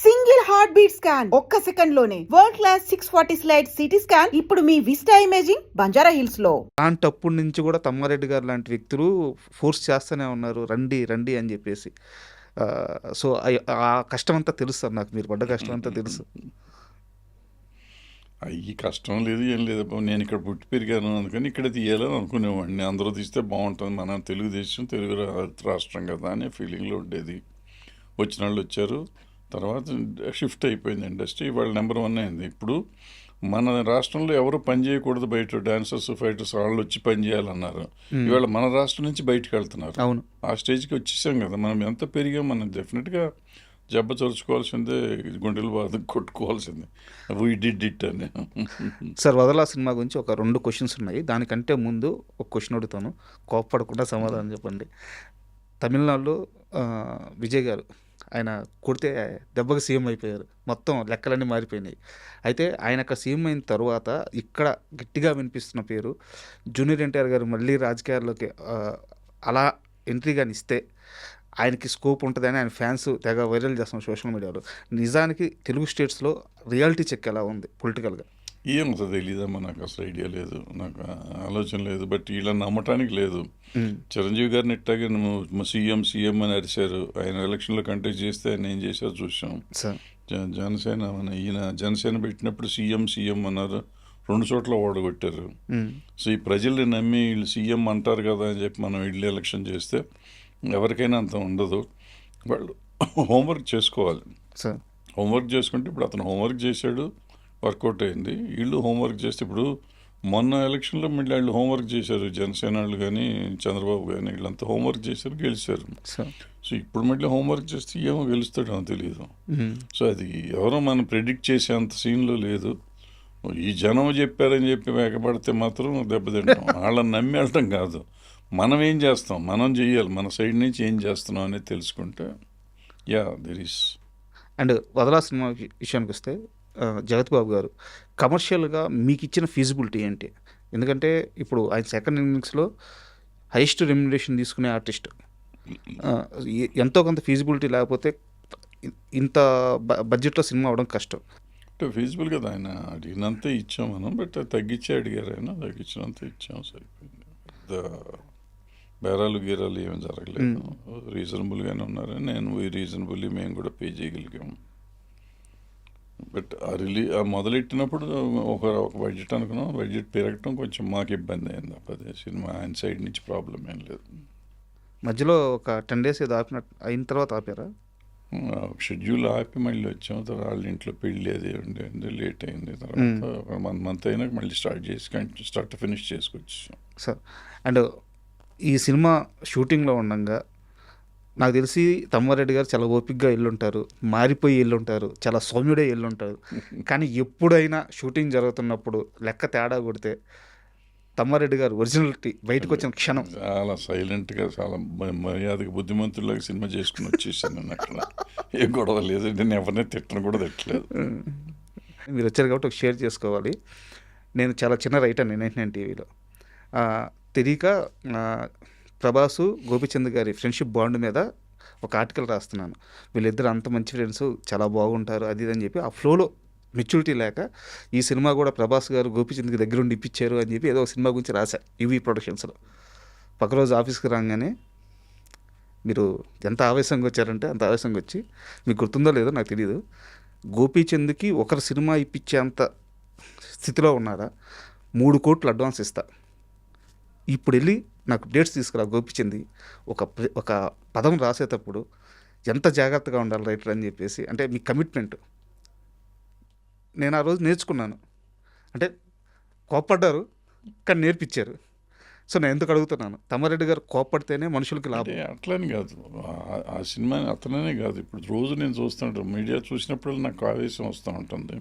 Single heart beat scan ఒక్క second లోనే world class 640 slide CT scan ఇప్పుడు మీ vista imaging Banjara hills లో. అలాంటప్పటి నుంచి కూడా తమ్మారెడ్డి గారు లాంటి వ్యక్తులు ఫోర్స్ చేస్తూనే ఉన్నారు, రండి రండి అని చెప్పేసి. సో ఆ కష్టం అంతా తెలుసు సార్, నాకు మీరు పడ్డ కష్టం అంతా తెలుసు. ఈ కష్టం లేదు ఏం లేదు, నేను ఇక్కడ పుట్టి పెరిగాను అందుకని ఇక్కడ తీయాలని అనుకునేవాడిని. అందరూ తీస్తే బాగుంటుంది, మన తెలుగుదేశం తెలుగు రాష్ట్రం కదా అనే ఫీలింగ్లో ఉండేది. వచ్చిన వాళ్ళు వచ్చారు, తర్వాత షిఫ్ట్ అయిపోయింది ఇండస్ట్రీ. ఇవాళ నెంబర్ 1 అయింది. ఇప్పుడు మన రాష్ట్రంలో ఎవరు పని చేయకూడదు, బయట డాన్సర్స్ ఫైటర్స్ వాళ్ళు వచ్చి పని చేయాలన్నారు. ఇవాళ మన రాష్ట్రం నుంచి బయటకు వెళ్తున్నారు. అవును, ఆ స్టేజ్కి వచ్చేసాం కదా. మనం ఎంత పెరిగాం, మనం డెఫినెట్గా జబ్బ చరుచుకోవాల్సిందే, గుండెలు బాధ కొట్టుకోవాల్సిందే. వీ డిడ్ ఇట్ అని. సార్ వదలా సినిమా గురించి ఒక 2 క్వశ్చన్స్ ఉన్నాయి. దానికంటే ముందు ఒక క్వశ్చన్ అడుగుతాను, కోప్పడకుండా సమాధానం చెప్పండి. తమిళనాడులో విజయ్ గారు ఆయన కొడితే దెబ్బకి సీఎం అయిపోయారు, మొత్తం లెక్కలన్నీ మారిపోయినాయి. అయితే ఆయన అక్కడ సీఎం అయిన తర్వాత ఇక్కడ గట్టిగా వినిపిస్తున్న పేరు జూనియర్ ఎన్టీఆర్ గారు మళ్ళీ రాజకీయాల్లోకి అలా ఎంట్రీ కానీ ఇస్తే ఆయనకి స్కోప్ ఉంటుందని ఆయన ఫ్యాన్స్ తెగ వైరల్ చేస్తాం సోషల్ మీడియాలో. నిజానికి తెలుగు స్టేట్స్లో రియాలిటీ చెక్ ఎలా ఉంది పొలిటికల్గా? ఏమవుతుంది తెలీదమ్మా, నాకు అసలు ఐడియా లేదు, నాకు ఆలోచన లేదు. బట్ వీళ్ళని నమ్మటానికి లేదు. చిరంజీవి గారిని ఇట్టాగే సీఎం అని అరిశారు. ఆయన ఎలక్షన్లో కంటెస్ట్ చేస్తే ఆయన ఏం చేశారో చూసాం. జనసేన ఈయన జనసేన పెట్టినప్పుడు సీఎం అన్నారు, 2 చోట్ల ఓడగొట్టారు. సో ఈ ప్రజల్ని నమ్మి వీళ్ళు సీఎం అంటారు కదా అని చెప్పి మనం వీళ్ళు ఎలక్షన్ చేస్తే ఎవరికైనా అంత ఉండదు. వాళ్ళు హోంవర్క్ చేసుకోవాలి. హోంవర్క్ చేసుకుంటే ఇప్పుడు అతను హోంవర్క్ చేశాడు, వర్కౌట్ అయింది. వీళ్ళు హోంవర్క్ చేస్తే ఇప్పుడు మొన్న ఎలక్షన్లో మళ్ళీ వాళ్ళు హోంవర్క్ చేశారు. జనసేన వాళ్ళు కానీ చంద్రబాబు కానీ వీళ్ళంతా హోంవర్క్ చేశారు, గెలిచారు. సో ఇప్పుడు మళ్ళీ హోంవర్క్ చేస్తే ఏమో గెలుస్తాడో తెలియదు. సో అది ఎవరో మనం ప్రెడిక్ట్ చేసే అంత సీన్లో లేదు. ఈ జనం చెప్పారని చెప్పి వేగపడితే మాత్రం దెబ్బతింటాం. వాళ్ళని నమ్మి వెళ్ళటం కాదు, మనం ఏం చేస్తాం, మనం చెయ్యాలి, మన సైడ్ నుంచి ఏం చేస్తున్నాం అనేది తెలుసుకుంటే దెర్ ఈస్. అండ్ వదలా సినిమా విషయానికి వస్తే జగత్ బాబు గారు కమర్షియల్గా మీకు ఇచ్చిన ఫీజిబిలిటీ ఏంటి? ఎందుకంటే ఇప్పుడు ఆయన సెకండ్ ఇన్నింగ్స్లో హైయెస్ట్ రెమ్యునరేషన్ తీసుకునే ఆర్టిస్ట్. ఎంతో కొంత ఫీజిబిలిటీ లేకపోతే ఇంత బడ్జెట్లో సినిమా అవడం కష్టం. అంటే ఫీజిబుల్ కదా, ఆయన అడిగినంతే ఇచ్చాం మనం. బట్ తగ్గించే అడిగారు ఆయన, తగ్గించినంత ఇచ్చాం, సరిపోయింది. బేరాలు గీరాలు ఏమి జరగలేదు, రీజనబుల్గానే ఉన్నారని నేను రీజనబుల్లీ మేము కూడా పే చేయగలిగాము. బట్ ఆ మొదలెట్టినప్పుడు ఒక బడ్జెట్ అనుకున్నాం, బడ్జెట్ పెరగటం కొంచెం మాకు ఇబ్బంది అయింది. అదే సినిమా ఆయన సైడ్ నుంచి ప్రాబ్లం ఏం లేదు. మధ్యలో ఒక 10 days ఏదో అయిన తర్వాత ఆపారా? షెడ్యూల్ ఆపి మళ్ళీ వచ్చాము. తర్వాత వాళ్ళ ఇంట్లో పెళ్ళి అది ఉండి లేట్ అయింది. తర్వాత ఒక మంత్ అయినాక మళ్ళీ స్టార్ట్ ఫినిష్ చేసుకొచ్చాం సార్. అండ్ ఈ సినిమా షూటింగ్లో ఉండగా నాకు తెలిసి తమ్మారెడ్డి గారు చాలా ఓపిక్గా వెళ్ళుంటారు, మారిపోయి వెళ్ళుంటారు, చాలా సౌమ్యుడే వెళ్ళుంటారు. కానీ ఎప్పుడైనా షూటింగ్ జరుగుతున్నప్పుడు లెక్క తేడా కొడితే తమ్మారెడ్డి గారు ఒరిజినాలిటీ బయటకు వచ్చిన క్షణం చాలా సైలెంట్గా, చాలా మర్యాదగా, బుద్ధిమంతుల్లాగా సినిమా చేసుకుని వచ్చేసాను. నేను అక్కడ ఏ గొడవ లేదు, నేను ఎవరిని తిట్టను కూడా తిట్టలేదు. మీరు వచ్చారు కాబట్టి ఒక షేర్ చేసుకోవాలి. నేను చాలా చిన్న రైటర్ని 99 టీవీలో. తెలియక ప్రభాసు గోపిచంద్ గారి ఫ్రెండ్షిప్ బాండ్ మీద ఒక ఆర్టికల్ రాస్తున్నాను. వీళ్ళిద్దరు అంత మంచి ఫ్రెండ్స్, చాలా బాగుంటారు అది అని చెప్పి ఆ ఫ్లోలో మెచ్యూరిటీ లేక ఈ సినిమా కూడా ప్రభాస్ గారు గోపిచంద్కి దగ్గరుండి ఇప్పించారు అని చెప్పి ఏదో ఒక సినిమా గురించి రాశా ఈవీ ప్రొడక్షన్స్లో. పక్క రోజు ఆఫీస్కి రాగానే మీరు ఎంత ఆవేశంగా వచ్చారంటే అంత ఆవేశంగా వచ్చి, మీకు గుర్తుందో లేదో నాకు తెలియదు, గోపీచంద్కి ఒకరు సినిమా ఇప్పించే అంత స్థితిలో ఉన్నారా, 3 కోట్లు అడ్వాన్స్ ఇస్తా, ఇప్పుడు వెళ్ళి నాకు డేట్స్ తీసుకురా గోపిచంది, ఒక పదం రాసేటప్పుడు ఎంత జాగ్రత్తగా ఉండాలి రైటర్ అని చెప్పేసి. అంటే మీ కమిట్మెంట్ నేను ఆ రోజు నేర్చుకున్నాను. అంటే కోప్పడ్డారు కానీ నేర్పించారు. సో నేను ఎందుకు అడుగుతున్నాను, తమ్మారెడ్డి గారు కోప్పడితేనే మనుషులకి లాభం. అట్లని కాదు, ఆ సినిమా అతననే కాదు, ఇప్పుడు రోజు నేను చూస్తుంటాను, మీడియా చూసినప్పుడు నాకు ఆవేశం వస్తూ ఉంటుంది.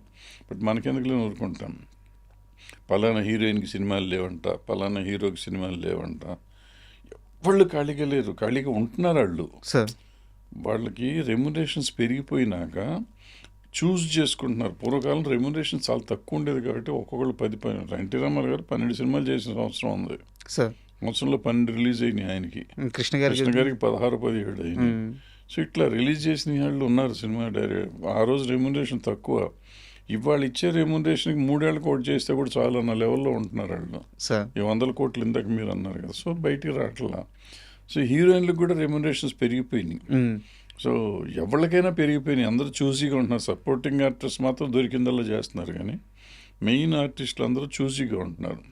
బట్ మనకెందుకు ఊరుకుంటాం. పలానా హీరోయిన్కి సినిమాలు లేవంట, పలానా హీరోకి సినిమాలు లేవంట. వాళ్ళు ఖాళీగా లేరు, ఖాళీగా ఉంటున్నారు వాళ్ళు. సార్ వాళ్ళకి రెమ్యునరేషన్స్ పెరిగిపోయినాక చూస్ చేసుకుంటున్నారు. పూర్వకాలం రెమ్యునరేషన్ చాలా తక్కువ ఉండేది కాబట్టి ఒక్కొక్కళ్ళు 10 ఎన్టీ రామారావు గారు 12 సినిమాలు చేసిన సంవత్సరం ఉంది. సార్ సంవత్సరంలో 12 రిలీజ్ అయినాయి ఆయనకి. కృష్ణ గారికి 16, 17 అయింది. సో ఇట్లా రిలీజ్ చేసిన వాళ్ళు ఉన్నారు సినిమా డైరెక్ట్. ఆ రోజు రెమ్యునరేషన్ తక్కువ, ఇవాళ ఇచ్చే రెమ్యునరేషన్కి 3 ఏళ్ళ కోట్ చేస్తే కూడా చాలా అన్న లెవెల్లో ఉంటున్నారు వాళ్ళు. సార్ ఈ 100 కోట్లు ఇందాక మీరు అన్నారు కదా, సో బయటికి రావట్లా. సో హీరోయిన్లకు కూడా రెమ్యునరేషన్స్ పెరిగిపోయినాయి. సో ఎవరికైనా పెరిగిపోయినాయి, అందరూ చూసీగా ఉంటున్నారు. సపోర్టింగ్ యాక్టర్స్ మాత్రం దొరికిందల్లా చేస్తున్నారు, కానీ మెయిన్ ఆర్టిస్టులు అందరూ చూసీగా ఉంటున్నారు.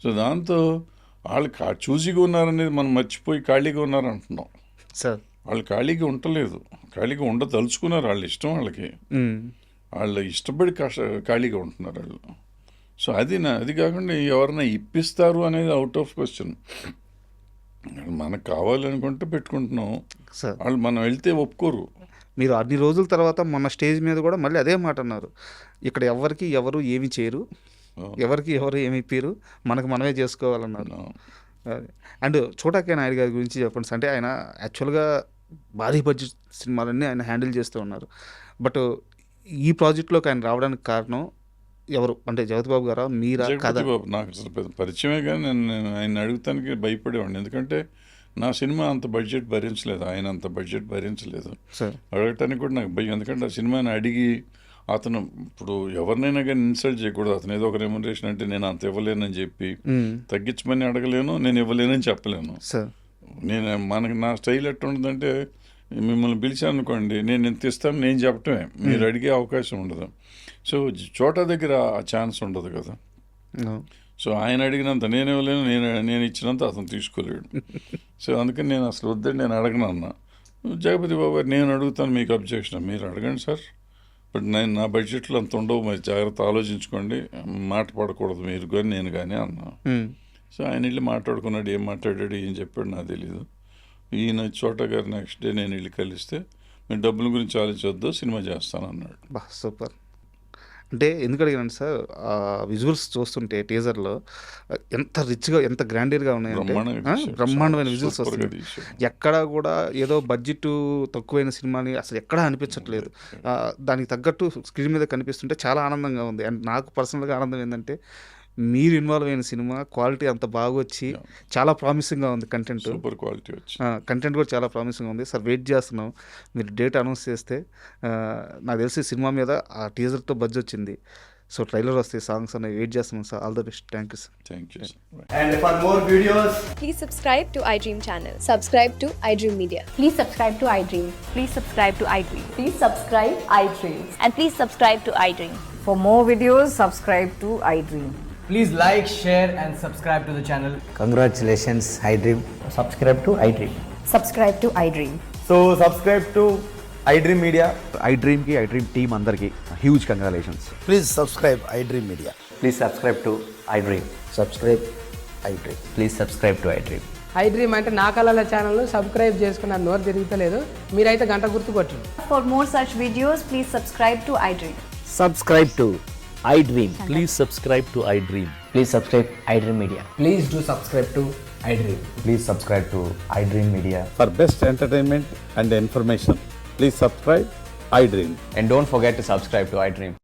సో దాంతో వాళ్ళు చూసీగా ఉన్నారనేది మనం మర్చిపోయి ఖాళీగా ఉన్నారంటున్నాం. సార్ వాళ్ళు ఖాళీగా ఉండలేదు, ఖాళీగా ఉండదలుచుకున్నారు, వాళ్ళ ఇష్టం వాళ్ళకి, వాళ్ళు ఇష్టపడి ఖాళీగా ఉంటున్నారు వాళ్ళు. సో అది కాకుండా ఎవరైనా ఇప్పిస్తారు అనేది అవుట్ ఆఫ్ క్వశ్చన్. మనకు కావాలనుకుంటే పెట్టుకుంటున్నాం, సార్ వాళ్ళు మనం వెళ్తే ఒప్పుకోరు. మీరు అన్ని రోజుల తర్వాత మొన్న స్టేజ్ మీద కూడా మళ్ళీ అదే మాట అన్నారు, ఇక్కడ ఎవరు ఏమి చేయరు, ఎవరికి ఎవరు ఏమి ఇప్పారు, మనకు మనమే చేసుకోవాలన్నారు. అండ్ చోటాకే నాయుడు గారి గురించి చెప్పండి. అంటే ఆయన యాక్చువల్గా భారీ బడ్జెట్ సినిమాలన్నీ ఆయన హ్యాండిల్ చేస్తూ ఉన్నారు. బట్ ఈ ప్రాజెక్ట్లోకి ఆయన రావడానికి కారణం ఎవరు అంటే జగపతి బాబు గారా, మీరా? జగపతి బాబు నాకు అసలు పెద్ద పరిచయమే, కానీ నేను ఆయన అడుగుతానికి భయపడేవాడిని. ఎందుకంటే నా సినిమా అంత బడ్జెట్ భరించలేదు, ఆయన అంత బడ్జెట్ భరించలేదు. అడగటానికి కూడా నాకు భయం, ఎందుకంటే ఆ సినిమాని అడిగి అతను ఇప్పుడు ఎవరినైనా కానీ ఇన్సల్ట్ చేయకూడదు. అతను ఏదో ఒక రెమ్యునరేషన్ అంటే నేను అంత ఇవ్వలేనని చెప్పి తగ్గించమని అడగలేను, నేను ఇవ్వలేనని చెప్పలేను. నా స్టైల్ ఎట్లా ఉంటుందంటే, మిమ్మల్ని పిలిచాను అనుకోండి, నేను ఎంత ఇస్తాను నేను చెప్పటమే, మీరు అడిగే అవకాశం ఉండదు. సో చోటా దగ్గర ఆ ఛాన్స్ ఉండదు కదా. సో ఆయన అడిగినంత నేను ఇవ్వలేను, నేను ఇచ్చినంత అతను తీసుకోలేడు. సో అందుకని నేను అసలు వద్దని నేను అడగను అన్న. జగపతి బాబు గారు నేను అడుగుతాను, మీకు అబ్జెక్షన్, మీరు అడగండి సార్, బట్ నా బడ్జెట్లో అంత ఉండవు, మరి జాగ్రత్త ఆలోచించుకోండి, మాట పడకూడదు మీరు కానీ నేను కానీ అన్నా. సో ఆయన వెళ్ళి మాట్లాడుకున్నాడు, ఏం మాట్లాడాడు ఏం చెప్పాడు నాకు తెలీదు. ఈయన చోటా గారు నెక్స్ట్ డే నేను వెళ్ళి కలిస్తే, మీరు డబ్బుల గురించి ఆలోచించొద్దు, సినిమా చేస్తానన్నాడు. సూపర్. అంటే ఎందుకు అడిగాను సార్, ఆ విజువల్స్ చూస్తుంటే టీజర్లో ఎంత రిచ్గా ఎంత గ్రాండీర్గా ఉన్నాయంటే, బ్రహ్మాండమైన విజువల్స్ వస్తుంది. ఎక్కడా కూడా ఏదో బడ్జెట్ తక్కువైన సినిమాని అసలు ఎక్కడా అనిపించట్లేదు. దానికి తగ్గట్టు స్క్రీన్ మీద కనిపిస్తుంటే చాలా ఆనందంగా ఉంది. అండ్ నాకు పర్సనల్గా ఆనందం ఏంటంటే, మీరు ఇన్వాల్వ్ అయిన సినిమా క్వాలిటీ అంత బాగా వచ్చి చాలా ప్రామిసింగ్గా ఉంది. కంటెంట్ సూపర్ క్వాలిటీ వచ్చి కంటెంట్ కూడా చాలా ప్రామిసింగ్గా ఉంది. సార్ వెయిట్ చేస్తున్నాం, మీరు డేట్ అనౌన్స్ చేస్తే. నాకు తెలిసి సినిమా మీద ఆ టీజర్తో బజ్ వచ్చింది. సో ట్రైలర్ వస్తే సాంగ్స్ అనేవి వెయిట్ చేస్తున్నాం sir. All the best. Thank you sir. Thank you. And for more videos, Please subscribe to iDream channel. Subscribe to iDream Media. Please subscribe to iDream. Please subscribe to iDream. Please subscribe iDream. And please subscribe to iDream. For more videos, subscribe to iDream. please like, share and subscribe to the channel. Congratulations, iDream. Subscribe to iDream. Subscribe to iDream. So subscribe to iDream Media. iDream ki iDream team andarki huge congratulations. Please subscribe iDream Media. Please subscribe to iDream. Subscribe iDream. Please subscribe to iDream. iDream అంటే నా కళల channel subscribe చేసుకున్న నోరు తిరుగుతలేదు, మీరైతే గంట గుర్తు కొట్టండి. For more such videos, please subscribe to iDream. Subscribe to iDream. Please subscribe to iDream. Please subscribe iDream Media. Please do subscribe to iDream. Please subscribe to iDream Media. For best entertainment and information, please subscribe iDream. And don't forget to subscribe to iDream.